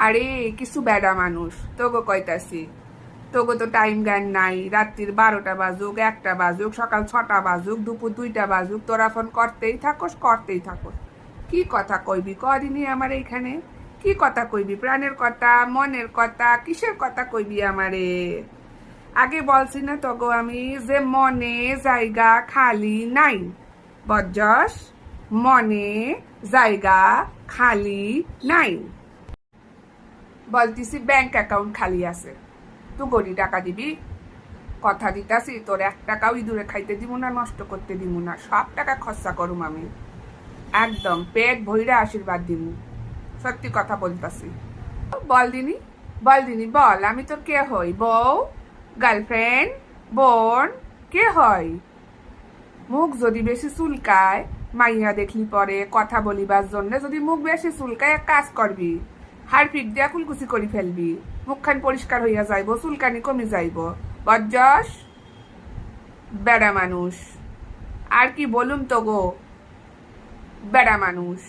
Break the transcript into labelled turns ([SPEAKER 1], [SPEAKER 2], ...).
[SPEAKER 1] আরে কিছু বেড়া মানুষ তোগো কইতাছি, তোগো তো টাইম জ্ঞান নাই। রাত্রির 12টা বাজুক, 1টা বাজুক, সকাল 6টা বাজুক, দুপুর 2টা বাজুক, তোরা ফোন করতেই থাকোস। কি কথা কইবি কদিনই আমার এইখানে? কি কথা কইবি? প্রাণের কথা, মনের কথা, কিসের কথা কইবি আমারে? আগে বলছি না তোগো আমি যে মনে জায়গা খালি নাই। বজ্জস, মনে জায়গা খালি নাই। বলতিছি ব্যাংক অ্যাকাউন্ট খালি আছে, তুই গড়ি টাকা দিবি। কথা দিতাছি তোর 1 টাকাও ইঁদুরে খাইতে দিব না, নষ্ট করতে দিব না, সব টাকা খরচা করুম আমি। একদম পেট ভইরা আশীর্বাদ দিব, সত্যি কথা বলতাছি। বল দিনি বল, আমি তোর কে হই? বউ, গার্লফ্রেন্ড, বোন, কে হই? মুখ যদি বেশি চুলকায়, মাইয়া দেখলি পরে কথা বলিবার জন্য যদি মুখ বেশি চুলকায়, এক কাজ করবি, হারপিক দিয়া কুলকুচি করি ফেলবি, মুখখান পরিষ্কার হইয়া যাইব, চুলকানি কমে যাইব। বজ্জস, বেড়া মানুষ। আর কি বলুম তো গো, বেড়া মানুষ।